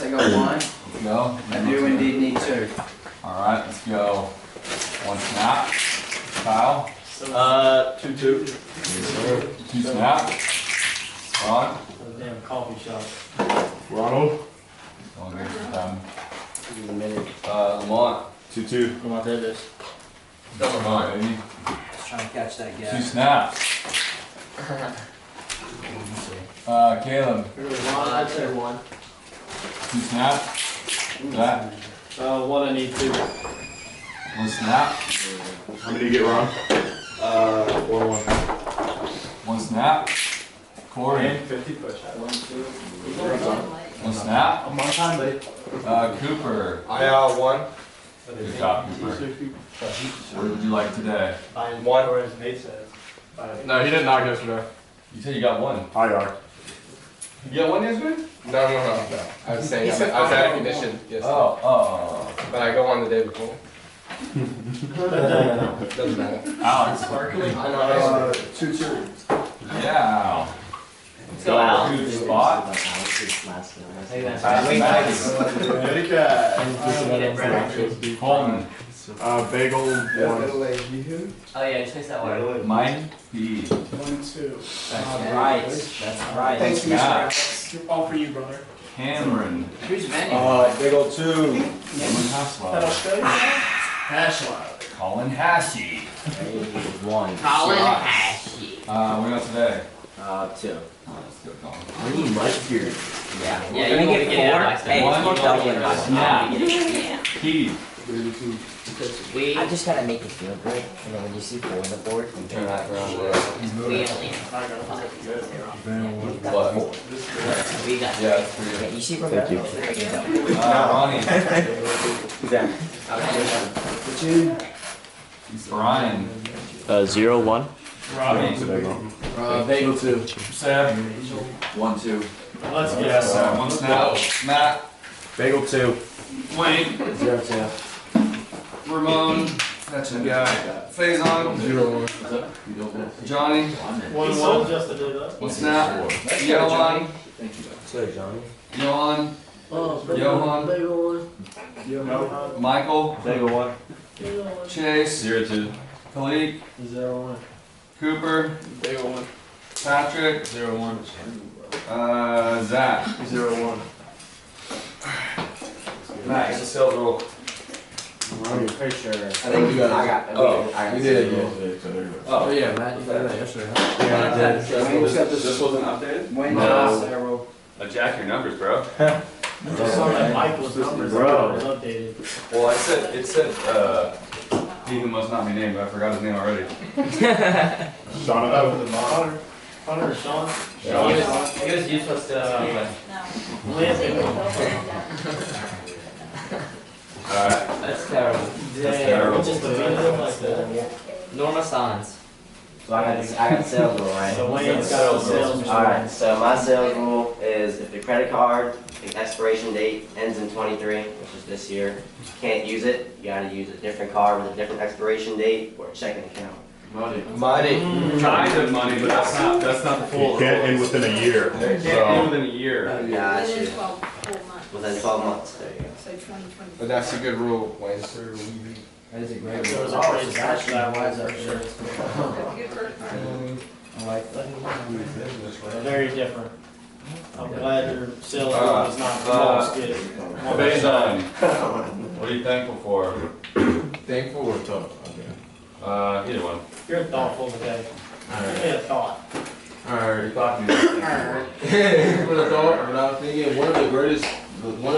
I got one. Let's go. I do indeed need two. Alright, let's go. One snap. Kyle. 2-2. Two snap. Ron. Damn coffee shop. Ronald. One good for them. Give me a minute. Lamont. 2-2. Come on, there it is. Lamont, baby. Just trying to catch that Two gap. snaps. Caleb. I'd say one. Two snap. That. One I need two. One snap. How many do you get, Ron? 1-1. One snap. Corey. 50 push. 1-2. One snap. I'm on time, buddy. Cooper. I one. Good job, Cooper. What did you like today? One. Or as Nate says. No, he didn't knock yesterday. You said you got one. I are. You got one yesterday? No. I was saying, I was out of condition yesterday. Oh. But I go on the day before. Doesn't matter. Alex. I know. 2-2. Yeah. Let's go out. Good spot. Coleman. Bagel 1. Oh yeah, just fix that one. Mike B. 1-2. That's right. That's right. Thanks, Mr. Yeah. Alex. All for you, brother. Cameron. Who's menu? Bagel 2. Cameron Hassler. Hashwell. Colin Hashi. One. Colin Hashi. What got today? 2. Let's go, Colin. I need much here. Yeah. Yeah, you can get 4. Hey, One it's double in my snap. Yeah. Keith. We. I just gotta make it feel good, and then when you see 4 on the board, you turn that around. We only have 5. What? We got. Yeah, that's pretty Yeah, good. you see from that? Ronnie. Brian. 0-1. Robbie. Bagel 2. Sam. 1-2. Let's get Yes, one snap. Matt. Bagel 2. Wayne. 0-2. Ramon. That's a guy. Faison. 0-1. Johnny. 1-1 just to do that. One snap. Johan. Sorry, Johnny. Johan. Johan. Michael. Bagel 1. Chase. 0-2. Khalid. 0-1. Cooper. Bagel 1. Patrick. 0-1. Zach. 0-1. Max, the sales roll. I'm pretty sure. I think we got. We did it yesterday, so there you go. Oh, yeah, Matt, you did that yesterday, Yeah, I did. Wayne's got this. This wasn't updated? Wayne No. got this arrow. Jack your numbers, bro. Just saw that Michael's numbers Bro. was updated. Well, it said, he who must not be named, but I forgot his name already. Jonathan. Hunter or Sean? He was useless to. Alright. That's terrible. terrible. Just a video like that. Norma Sans. So I got the sales rule, right? So Wayne's got the sales. Alright, so my sales rule is if the credit card, the expiration date ends in 23, which is this year, you can't use it, you gotta use a different card with a different expiration date or a checking account. Money. Kind of money, but that's not the full. You can't end within a year. Can't do within a year. Gotcha. Within 12 full months. Within 12 months, there you go. So 2020. But that's a good rule, Wayne. That is a great There was one. a crazy match that was up there. That's a good first part. I like that. Very different. I'm glad your sales rule is not the most good. Faison, what are you thankful for? Thankful or tough? Either one. You're thoughtful today. Give me a thought. Alright, talking to you. For the thought, when I was thinking, one of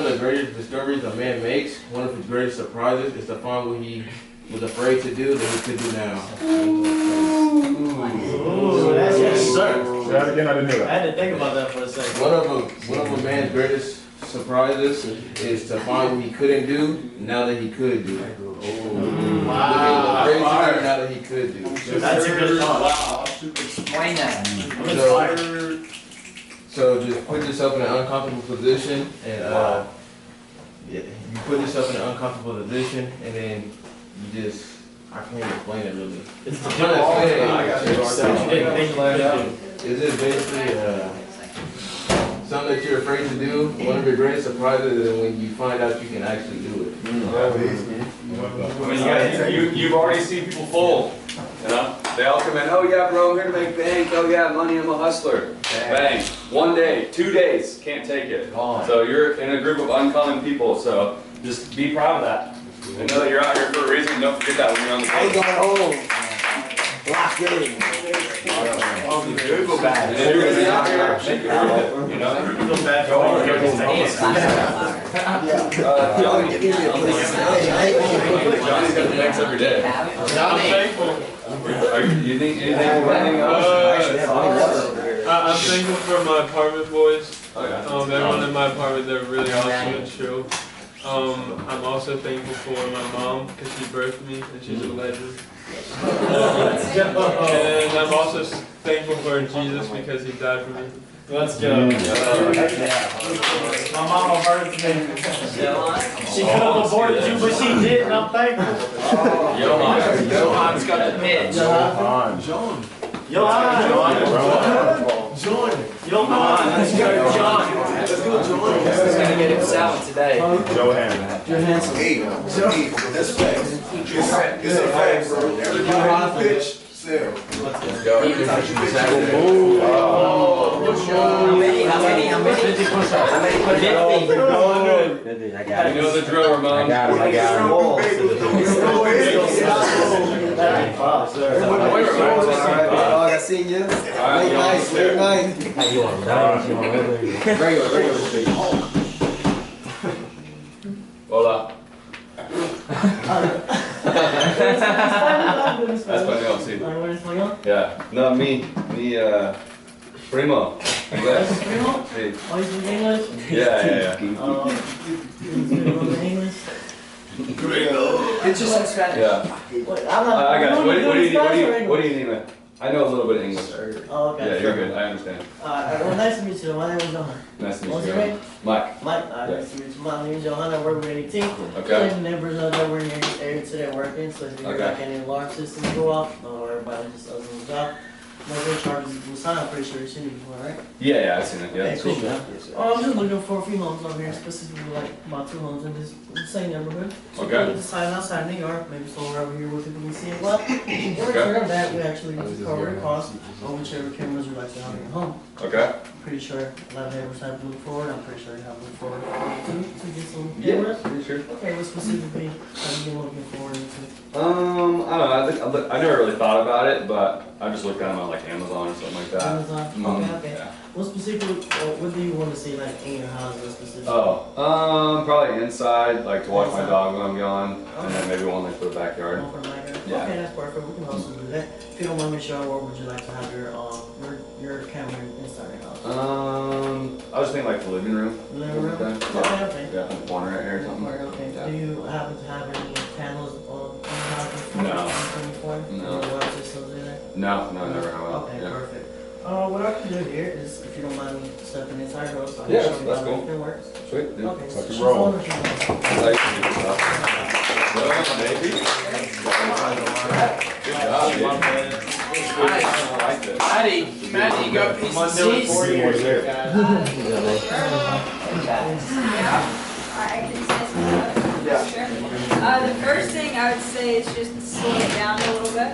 the greatest discoveries a man makes, one of his greatest surprises, is to find what he was afraid to do that he could do now. Ooh, that's Yes, good. sir. Say that again, I didn't hear I that. had to think about that for a second. One of a man's greatest surprises is to find what he couldn't do now that he could do. Wow. Crazy now that he could do. That's a good thought. Explain that. I'm inspired. So just put yourself in an uncomfortable position and yeah, you put yourself in an uncomfortable position and then you just I can't explain it really. It's the I'm trying to explain it. You didn't think you could do. Is it basically so something that you're afraid to do, one of your greatest surprises is when you find out you can actually do it. I mean, you've already seen people fold. You know, they all come in. Oh yeah, bro, I'm here to make bank. Oh yeah, money. I'm a hustler. Bang. 1 day, 2 days, can't take it. So you're in a group of uncommon people. So just be proud of that. And know that you're out here for a reason. Don't forget that when you're on the I boat. got home. Locked in. Google back. And then you're gonna be out here, make it worth it. You know. Feel bad for all your Johnny's got the banks every day. I'm thankful. You think anything? I'm thankful for my apartment boys. Okay. Everyone in my apartment, they're really awesome and chill. I'm also thankful for my mom because she birthed me and she's a legend. And I'm also thankful for Jesus because he died for me. Let's go. My mama birthed me. She could have aborted you, but she didn't. I'm thankful. Johan's got a pitch. Johan. Let's go, John. He's gonna get himself today. You're handsome. Hey, that's facts. It's a fact, bro. Every pitch, sell. Let's go. How many? 50 push-ups. How many push-ups? 50. I got it. You know the drill, Ramon. I got him. I seen you. Alright, Nice. How you want? Regular. Hola. Español, sí. Yeah. No, me, primo. Inglés. Sí. Yeah. It's just in Spanish. Yeah. I got you. What do you need, man? I know a little bit of English. Oh, okay. Yeah, you're good. I understand. Well, nice to meet you. My name is Johan. Nice to meet What's you. your name? Mike. Mike. Nice to meet you. My name is Johan. I work with AT. Okay. The neighbors know that we're in your area today working, so if you hear like any alarm systems go off, or everybody just does their job. My good charges will sign. I'm pretty sure you've seen it before, right? Yeah, I've seen it. Yeah. Okay, cool. I'm just looking for a few homes over here, specifically like about 2 homes in this same neighborhood. So Okay. we decide outside in the yard, maybe somewhere over here where people can see it. But in return of that, we actually cover the cost of whichever cameras you like to have in your home. Okay. Pretty sure a lot of neighbors have looked forward. I'm pretty sure you have looked forward to get some Yeah, cameras. pretty sure. Okay, what specifically have you been looking forward to? I don't know. I never really thought about it, but I just looked at them on like Amazon or something like that. Amazon? Okay. Yeah. What specifically, what do you want to see like in your house specifically? Probably inside, like to watch my dog when I'm gone, and then maybe one like for the backyard. One for the backyard? Yeah. Okay, that's perfect. We can also do that. If you don't mind me showing, where would you like to have your camera inside your house? I was thinking like the living room. Living room? Okay. Okay. Yeah, in the corner right here or something. Okay. Yeah. Do you happen to have any panels on the house? No. No. Water systems in there? No, never have. Okay, Yeah. perfect. What I can do here is, if you don't mind me stepping inside your house, I can Yeah, show you that's how cool. everything works. Sweet. Yeah. Okay, so Fucking she's roll. on or she's not? Like, well, maybe. Good job, dude. I like this. Maddie, you got pieces of cheese? I can say some sure. The first thing I would say is just slow it down a little bit,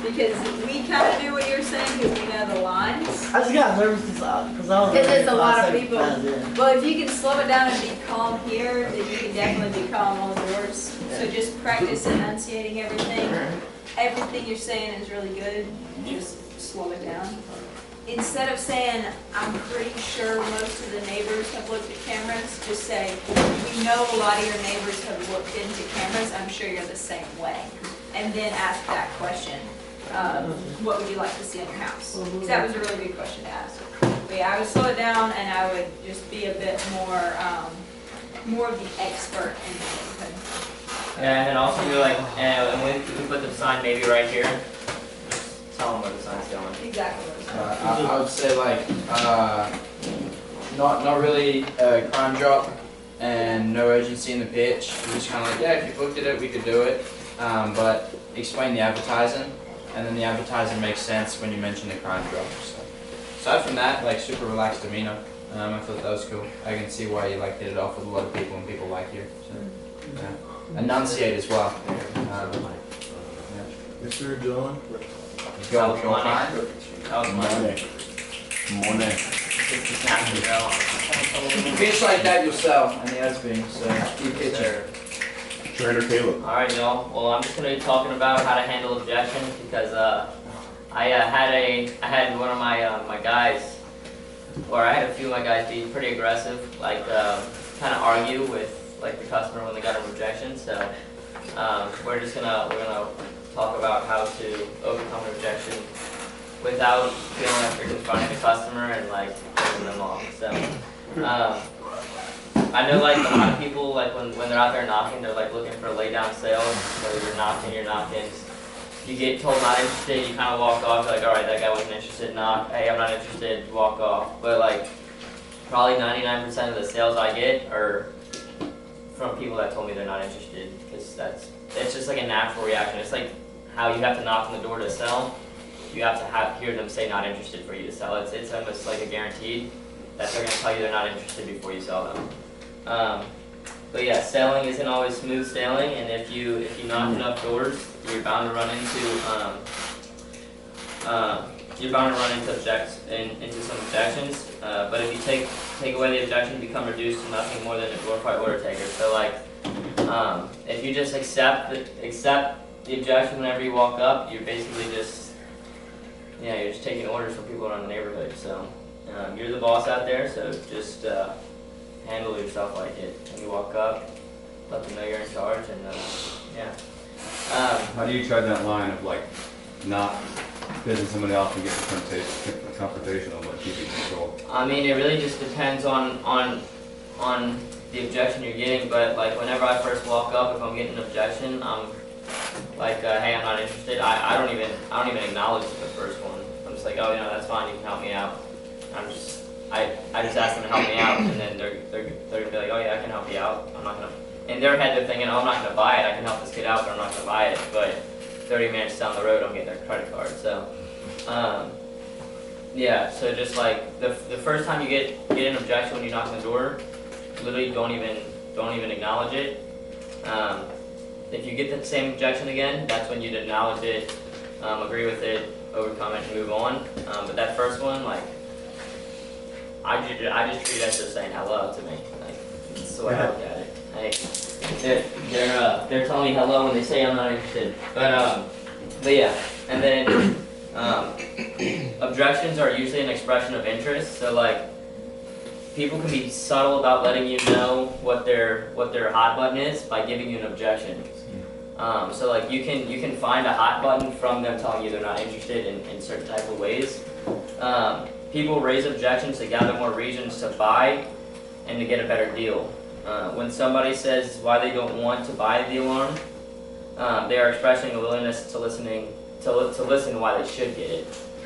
because we kind of do what you're saying because we know the lines. I just got nervous because I was. Because there's a lot of people. Yeah. Well, if you can slow it down and be calm here, then you can definitely be calm on the doors. So just practice enunciating everything. Everything you're saying is really good. Just slow it down. Instead of saying, I'm pretty sure most of the neighbors have looked at cameras, just say, we know a lot of your neighbors have looked into cameras. I'm sure you're the same way. And then ask that question. What would you like to see in your house? Because that was a really good question to ask. But yeah, I would slow it down and I would just be a bit more of the expert in the neighborhood. Yeah, and then also do like, and when we put the sign maybe right here, just tell them where the sign's going. Exactly what it's I would say like, not really a crime drop and no urgency in the pitch. We're just kind of like, yeah, if you looked at it, we could do it. But explain the advertising, and then the advertising makes sense when you mention the crime drop. So aside from that, like super relaxed demeanor. I thought that was cool. I can see why you like hit it off with a lot of people and people like you. So, yeah. Enunciate as well. Yes, sir, John. Go, That was fine. That was money. Money. 60 snaps to go. Fish like that you'll sell in the SB, so keep pitching. Trainer Caleb. Alright, y'all. Well, I'm just going to be talking about how to handle objections because I had one of my guys, or I had a few of my guys be pretty aggressive, like kind of argue with like the customer when they got an objection. So we're gonna talk about how to overcome an objection without feeling like you're confronting the customer and like putting them off. So I know like a lot of people like when they're out there knocking, they're like looking for a lay down sale. So you're knocking. You get told not interested, you kind of walk off, you're like, alright, that guy wasn't interested, knock, hey, I'm not interested, walk off. But like, probably 99% of the sales I get are from people that told me they're not interested, because it's just like a natural reaction. It's like how you have to knock on the door to sell, you have to hear them say not interested for you to sell. It's almost like a guaranteed that they're going to tell you they're not interested before you sell them. But yeah, selling isn't always smooth sailing, and if you knock enough doors, you're bound to run into some objections. But if you take away the objection, you become reduced to nothing more than a glorified order taker. So like, if you just accept the objection whenever you walk up, you're basically you're just taking orders from people around the neighborhood. So you're the boss out there, so just handle yourself like it. When you walk up, let them know you're in charge, and yeah. How do you tread that line of like not pissing somebody off and getting confrontational but keeping control? I mean, it really just depends on the objection you're getting. But like whenever I first walk up, if I'm getting an objection, I'm like, hey, I'm not interested. I don't even acknowledge the first one. I'm just like, oh, that's fine. You can help me out. I just ask them to help me out, and then they're gonna be like, oh yeah, I can help you out. I'm not gonna. In their head, they're thinking, oh, I'm not gonna buy it. I can help this kid out, but I'm not gonna buy it. But 30 minutes down the road, I'm getting their credit card. So, yeah. So just like the first time you get an objection when you knock on the door, literally don't even acknowledge it. If you get the same objection again, that's when you'd acknowledge it, agree with it, overcome it, and move on. But that first one, like. I just treat it as just saying hello to me. Like, that's the way I look at it. Like, they're telling me hello when they say I'm not interested. But yeah. And then objections are usually an expression of interest. So like, people can be subtle about letting you know what their hot button is by giving you an objection. So like you can find a hot button from them telling you they're not interested in certain type of ways. People raise objections to gather more reasons to buy and to get a better deal. When somebody says why they don't want to buy the alarm, they are expressing a willingness to listen why they should get it.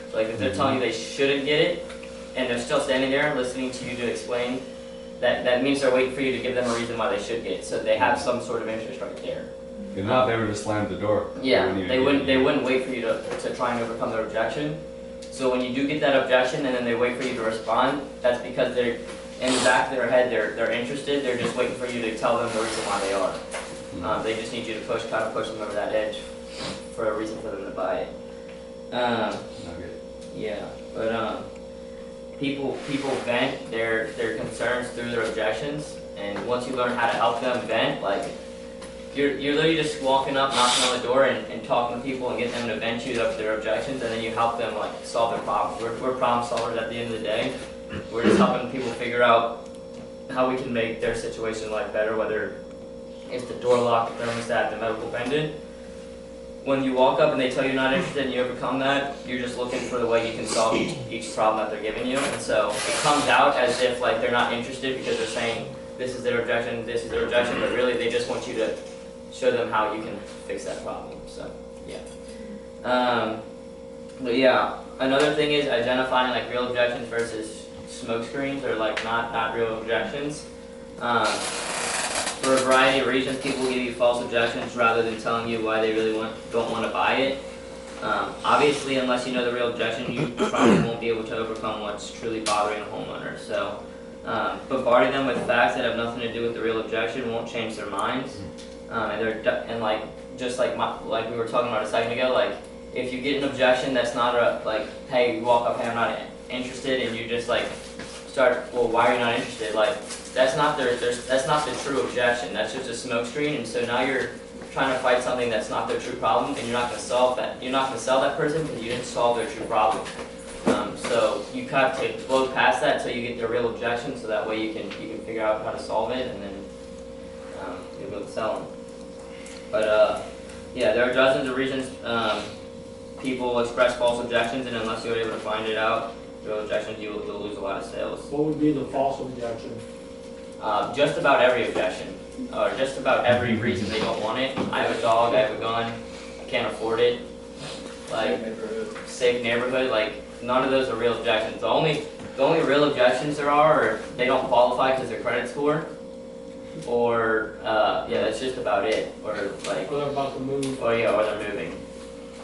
So like if they're telling you they shouldn't get it, and they're still standing there listening to you to explain, that means they're waiting for you to give them a reason why they should get it. So they have some sort of interest right there. If not, they would just slam the door. Yeah, they wouldn't wait for you to try and overcome their objection. So when you do get that objection and then they wait for you to respond, that's because they're in the back of their head, they're interested. They're just waiting for you to tell them the reason why they are. They just need you to push them over that edge for a reason for them to buy it. Yeah, but people vent their concerns through their objections, and once you learn how to help them vent, like you're literally just walking up, knocking on the door, and talking to people and getting them to vent you up their objections, and then you help them like solve their problems. We're problem solvers at the end of the day. We're just helping people figure out how we can make their situation like better, whether it's the door lock, the thermostat, the medical pendant. When you walk up and they tell you you're not interested and you overcome that, you're just looking for the way you can solve each problem that they're giving you. And so it comes out as if like they're not interested because they're saying this is their objection, this is their objection, but really they just want you to show them how you can fix that problem. So yeah. But yeah, another thing is identifying like real objections versus smoke screens or like not real objections. For a variety of reasons, people give you false objections rather than telling you why they really don't want to buy it. Obviously, unless you know the real objection, you probably won't be able to overcome what's truly bothering a homeowner. So Bombarding them with facts that have nothing to do with the real objection won't change their minds. And like just like we were talking about a second ago, like if you get an objection that's not hey, you walk up, hey, I'm not interested, and you just like start, well, why are you not interested? Like that's not the true objection. That's just a smoke screen, and so now you're trying to fight something that's not their true problem, and you're not going to solve that. You're not going to sell that person because you didn't solve their true problem. So you have to blow past that until you get their real objection, so that way you can figure out how to solve it, and then you'll be able to sell them. But yeah, there are dozens of reasons people express false objections, and unless you're able to find it out, real objections, you'll lose a lot of sales. What would be the false objection? Just about every objection, or just about every reason they don't want it. I have a dog, I have a gun, I can't afford it. Like, safe neighborhood, like, none of those are real objections. The only real objections there are they don't qualify because their credit score, or, yeah, that's just about it. Or, like, Or they're about to move. or they're moving.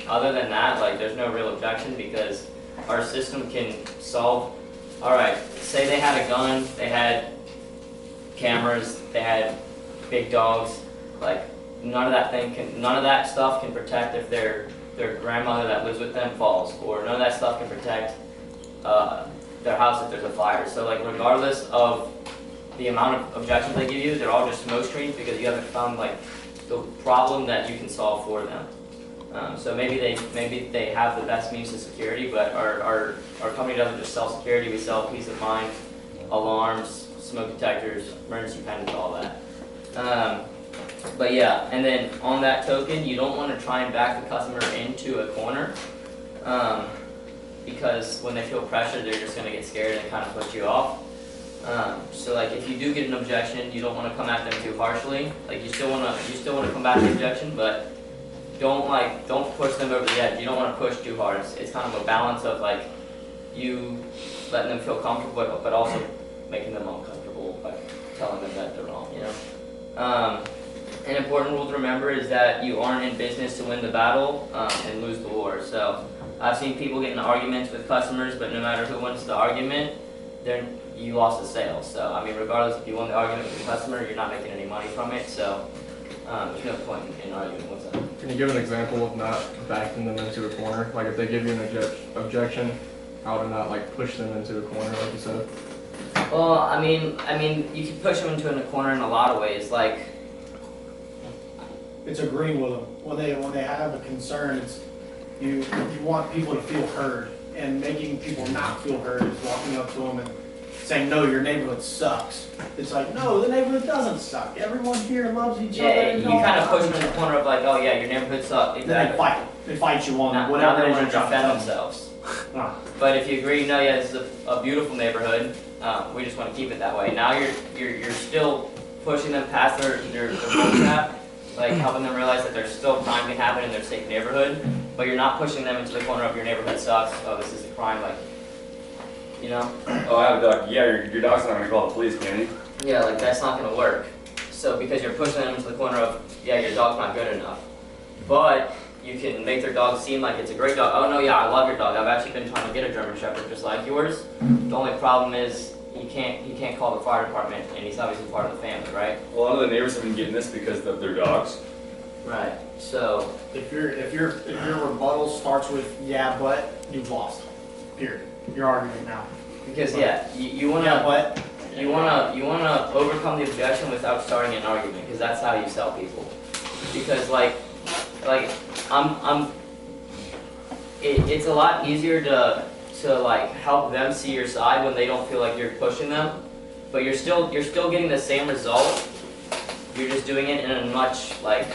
Other than that, like, there's no real objection because our system can solve, alright, say they had a gun, they had cameras, they had big dogs, like, none of that stuff can protect if their grandmother that lives with them falls, or none of that stuff can protect their house if there's a fire. So like regardless of the amount of objections they give you, they're all just smoke screens because you haven't found like the problem that you can solve for them. So maybe they have the best means of security, but our company doesn't just sell security, we sell peace of mind, alarms, smoke detectors, emergency pendants, all that. But yeah, and then on that token, you don't want to try and back the customer into a corner, because when they feel pressure, they're just going to get scared and kind of put you off. So like if you do get an objection, you don't want to come at them too harshly. Like you still want to come back to the objection, but don't push them over the edge. You don't want to push too hard. It's kind of a balance of like you letting them feel comfortable, but also making them uncomfortable by telling them that they're wrong. You know. An important rule to remember is that you aren't in business to win the battle and lose the war. So I've seen people get in arguments with customers, but no matter who wins the argument, you lost the sale. So I mean, regardless if you won the argument with the customer, you're not making any money from it. So there's no point in arguing. What's that? Can you give an example of not backing them into a corner? Like if they give you an objection, how to not like push them into a corner, like you said? Well, I mean, you can push them into a corner in a lot of ways. Like, It's agreeing with them. When they have a concern, it's you want people to feel heard, and making people not feel heard is walking up to them and saying, no, your neighborhood sucks. It's like, no, the neighborhood doesn't suck. Everyone here loves each other. yeah, you kind of push them in the corner of like, oh yeah, your neighborhood sucks. Exactly. Then they fight. They fight you on Now whatever they they want to try defend tell themselves. Ah. But if you agree, no, yeah, this is a beautiful neighborhood. We just want to keep it that way. Now you're still pushing them past their trap, like helping them realize that there's still crime can happen in their safe neighborhood, but you're not pushing them into the corner of your neighborhood sucks. Oh, this is a crime, like, you know? Oh, I have a dog. Yeah, your dog's not gonna call the police, can he? Yeah, like that's not gonna work. So because you're pushing them into the corner of, yeah, your dog's not good enough, but you can make their dog seem like it's a great dog. Oh no, yeah, I love your dog. I've actually been trying to get a German Shepherd just like yours. The only problem is he can't call the fire department, and he's obviously part of the family, right? A lot of the neighbors have been getting this because of their dogs. Right. So If your rebuttal starts with yeah, but you've lost. Period. Your argument now. because yeah, you wanna Yeah, but you wanna overcome the objection without starting an argument, because that's how you sell people. Because it's a lot easier to like help them see your side when they don't feel like you're pushing them, but you're still getting the same result. You're just doing it in a much like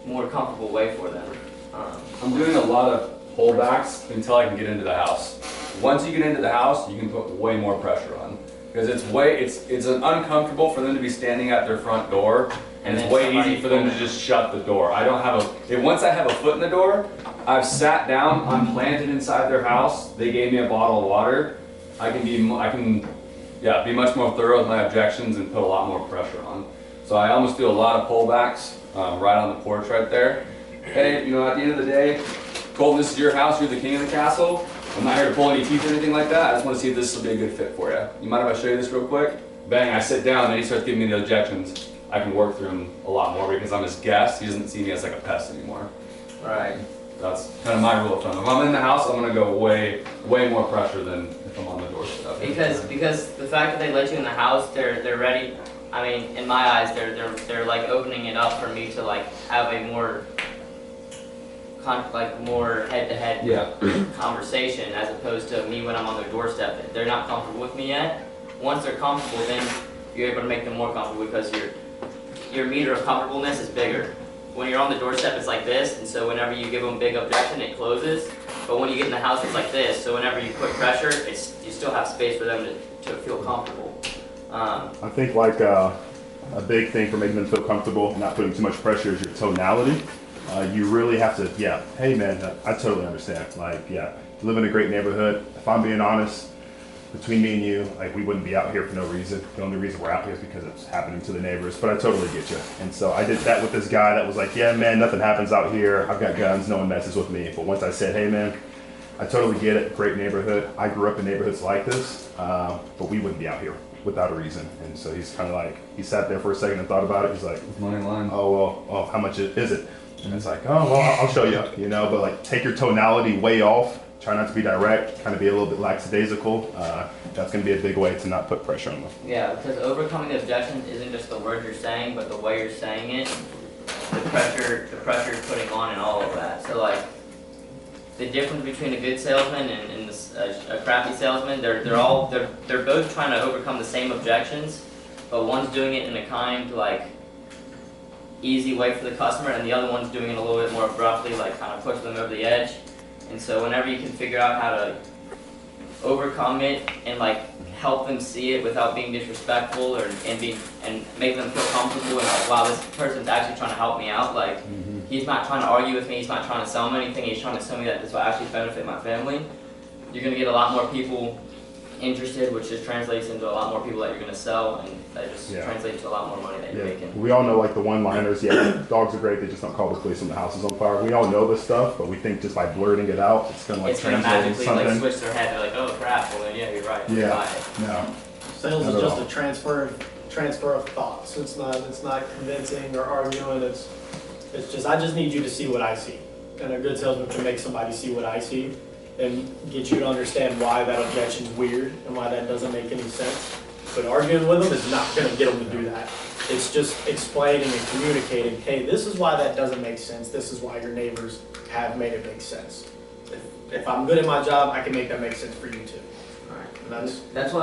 more comfortable way for them. I'm doing a lot of holdbacks until I can get into the house. Once you get into the house, you can put way more pressure on, because it's uncomfortable for them to be standing at their front door, and it's way easy for them to just shut the door. Once I have a foot in the door, I've sat down, I'm planted inside their house, they gave me a bottle of water, I can be much more thorough with my objections and put a lot more pressure on. So I almost do a lot of pullbacks right on the porch right there. Hey, at the end of the day, Colton, this is your house, you're the king of the castle. I'm not here to pull any teeth or anything like that. I just want to see if this will be a good fit for you. You mind if I show you this real quick? Bang, I sit down, and then he starts giving me the objections. I can work through them a lot more because I'm his guest. He doesn't see me as like a pest anymore. Right. That's kind of my rule of thumb. If I'm in the house, I'm gonna go way more pressure than if I'm on the doorstep. Because the fact that they let you in the house, they're ready. I mean, in my eyes, they're like opening it up for me to like have a more more head-to-head conversation as opposed to me when I'm on their doorstep. They're not comfortable with me yet. Once they're comfortable, then you're able to make them more comfortable because your meter of comfortableness is bigger. When you're on the doorstep, it's like this, and so whenever you give them a big objection, it closes. But when you get in the house, it's like this. So whenever you put pressure, you still have space for them to feel comfortable. I think like a big thing for making them feel comfortable, not putting too much pressure, is your tonality. You really have to, hey man, I totally understand. Like, you live in a great neighborhood. If I'm being honest, between me and you, like we wouldn't be out here for no reason. The only reason we're out here is because it's happening to the neighbors, but I totally get you. And so I did that with this guy that was like, yeah man, nothing happens out here. I've got guns, no one messes with me. But once I said, hey man, I totally get it, great neighborhood. I grew up in neighborhoods like this, but we wouldn't be out here without a reason. And so he's kind of like, he sat there for a second and thought about it. He's like, money line. Oh, well, how much is it? And it's like, oh, well, I'll show you, you know, but like take your tonality way off. Try not to be direct, kind of be a little bit lackadaisical. That's going to be a big way to not put pressure on them. Yeah, because overcoming the objection isn't just the words you're saying, but the way you're saying it, the pressure you're putting on, and all of that. So like, the difference between a good salesman and a crappy salesman, they're both trying to overcome the same objections, but one's doing it in a kind, like, easy way for the customer, and the other one's doing it a little bit more abruptly, like kind of pushing them over the edge. And so whenever you can figure out how to overcome it and like help them see it without being disrespectful and make them feel comfortable and like, wow, this person's actually trying to help me out. Like, he's not trying to argue with me, he's not trying to sell me anything, he's trying to tell me that this will actually benefit my family. You're going to get a lot more people interested, which just translates into a lot more people that you're going to sell, and that just translates to a lot more money that you're making. We all know like the one-liners, dogs are great, they just don't call the police when the house is on fire. We all know this stuff, but we think just by blurting it out, it's going to like translate into something. Like switch their head, they're like, oh crap, well then yeah, you're right. No. Sales is just a transfer of thoughts. It's not convincing or arguing. It's just, I just need you to see what I see. And a good salesman can make somebody see what I see and get you to understand why that objection's weird and why that doesn't make any sense. But arguing with them is not going to get them to do that. It's just explaining and communicating, hey, this is why that doesn't make sense. This is why your neighbors have made it make sense. If I'm good at my job, I can make that make sense for you too. That's why